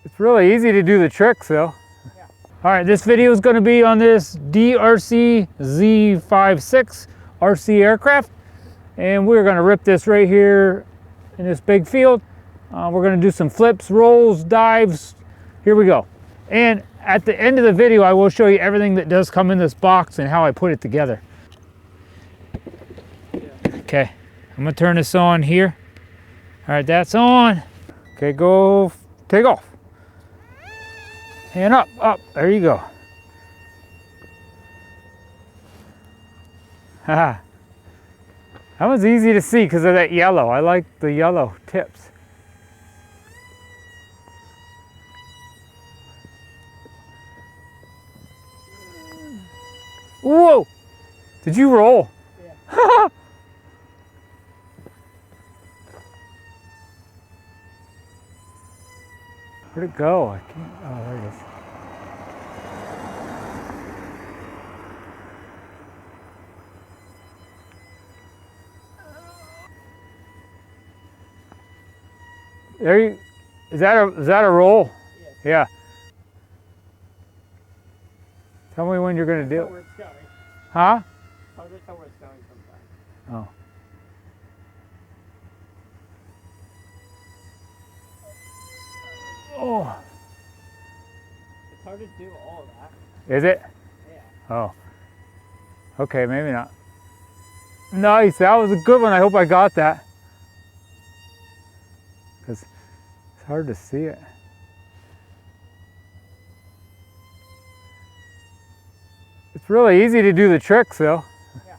It's really easy to do the tricks though. Yeah. All right, this video is going to be on this DEERC Z56 RC aircraft. And we're going to rip this right here in this big field. We're going to do some flips, rolls, dives. Here we go. And at the end of the video, I will show you everything that does come in this box and how I put it together. Okay, I'm going to turn this on here. All right, that's on. Okay, go take off. And up, up, there you go. Haha. That one's easy to see because of that yellow. I like the yellow tips. Whoa! Did you roll? Yeah. Where'd it go? I can't. Oh, there it is. There you. Is that a roll? Yeah. Yeah. Tell me when you're gonna do Where it. it's going. Huh? Hard to tell where it's going sometimes. Oh. Oh. It's hard to do all of that. Is it? Yeah. Oh. Okay, maybe not. Nice. That was a good one. I hope I got that. Because it's hard to see it. It's really easy to do the tricks though. Yeah.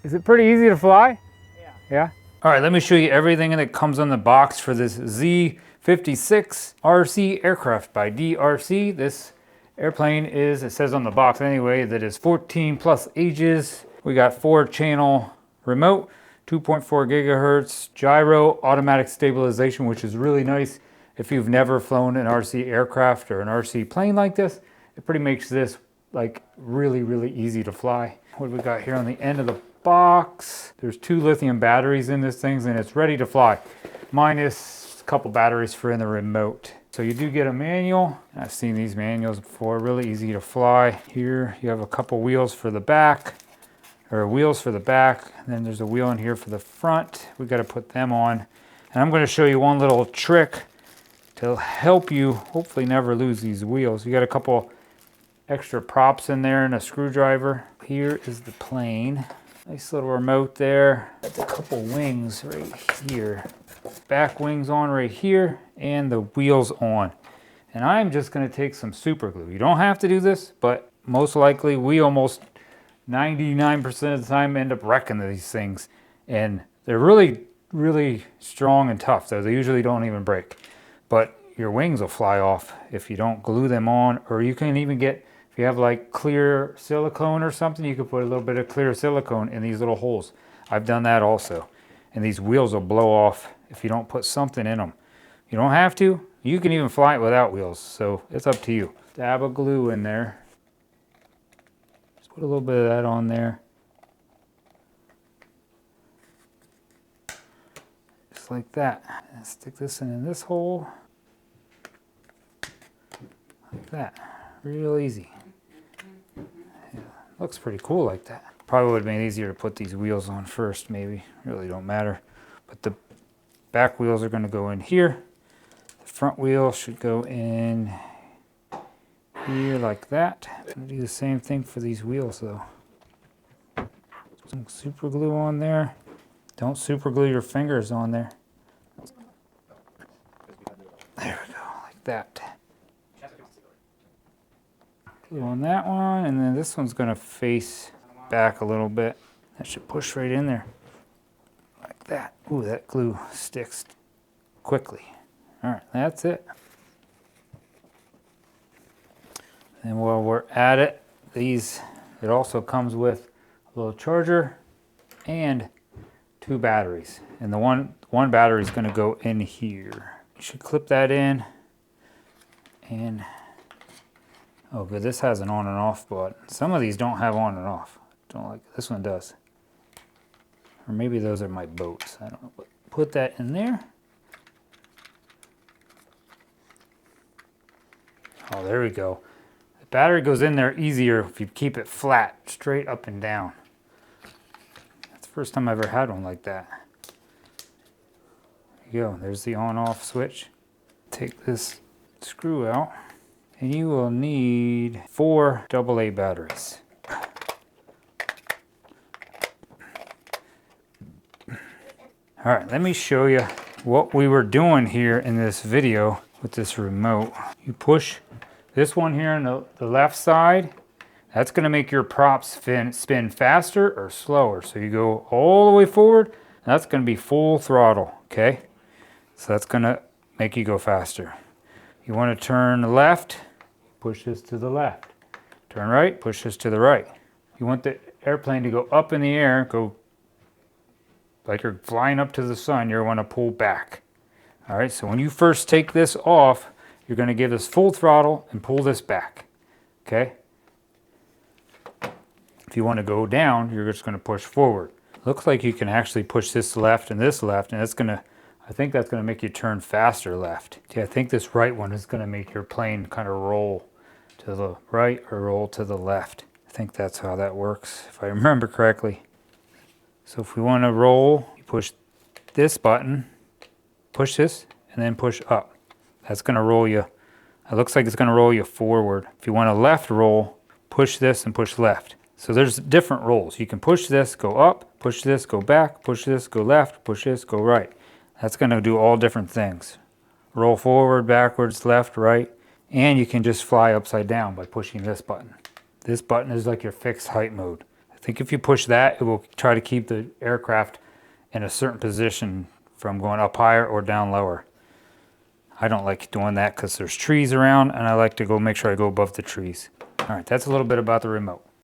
Is it pretty easy to fly? Yeah. Yeah. All right, let me show you everything that comes on the box for this Z56 RC aircraft by DEERC. This airplane is, it says on the box anyway, that is 14 plus ages. We got 4-channel remote, 2.4 gigahertz, gyro, automatic stabilization, which is really nice. If you've never flown an RC aircraft or an RC plane like this, it pretty makes this like really, really easy to fly. What do we got here on the end of the box? There's 2 lithium batteries in this thing and it's ready to fly, minus a couple batteries for in the remote. So you do get a manual. I've seen these manuals before, really easy to fly. Here you have a couple wheels for the back, or wheels for the back, and then there's a wheel in here for the front. We got to put them on. And I'm going to show you one little trick to help you hopefully never lose these wheels. You got a couple extra props in there and a screwdriver. Here is the plane. Nice little remote there. Got a couple wings right here. Back wings on right here and the wheels on. And I'm just going to take some super glue. You don't have to do this, but most likely we almost 99% of the time end up wrecking these things. And they're really, really strong and tough, so they usually don't even break. But your wings will fly off if you don't glue them on, or you can even get, if you have like clear silicone or something, you can put a little bit of clear silicone in these little holes. I've done that also. And these wheels will blow off if you don't put something in them. You don't have to. You can even fly it without wheels, so it's up to you. Dab of glue in there. Just put a little bit of that on there. Just like that. And stick this in this hole. Like that. Real easy. Yeah, looks pretty cool like that. Probably would have been easier to put these wheels on first, maybe. Really don't matter. But the back wheels are going to go in here. The front wheel should go in here like that. I'm going to do the same thing for these wheels though. Some super glue on there. Don't super glue your fingers on there. There we go, like that. Glue on that one, and then this one's going to face back a little bit. That should push right in there. Like that. Ooh, that glue sticks quickly. All right, that's it. And while we're at it, it also comes with a little charger and 2 batteries. And the one battery is going to go in here. You should clip that in. And oh good, this has an on and off button. Some of these don't have on and off. Don't like this one does. Or maybe those are my boats. I don't know. But put that in there. Oh, there we go. The battery goes in there easier if you keep it flat, straight up and down. That's the first time I ever had one like that. There you go, there's the on-off switch. Take this screw out, and you will need 4 AA batteries. All right, let me show you what we were doing here in this video with this remote. You push this one here on the left side. That's going to make your props spin faster or slower. So you go all the way forward. That's going to be full throttle, okay? So that's going to make you go faster. You want to turn left, push this to the left. Turn right, push this to the right. You want the airplane to go up in the air, go like you're flying up to the sun. You want to pull back. All right, so when you first take this off, you're going to give this full throttle and pull this back, okay? If you want to go down, you're just going to push forward. Looks like you can actually push this left, and that's going to, I think that's going to make you turn faster left. See, I think this right one is going to make your plane kind of roll to the right or roll to the left. I think that's how that works, if I remember correctly. So if we want to roll, you push this button, push this, and then push up. That's going to roll you. It looks like it's going to roll you forward. If you want a left roll, push this and push left. So there's different rolls. You can push this, go up, push this, go back, push this, go left, push this, go right. That's going to do all different things. Roll forward, backwards, left, right, and you can just fly upside down by pushing this button. This button is like your fixed height mode. I think if you push that, it will try to keep the aircraft in a certain position from going up higher or down lower. I don't like doing that because there's trees around, and I like to go make sure I go above the trees. All right, that's a little bit about the remote.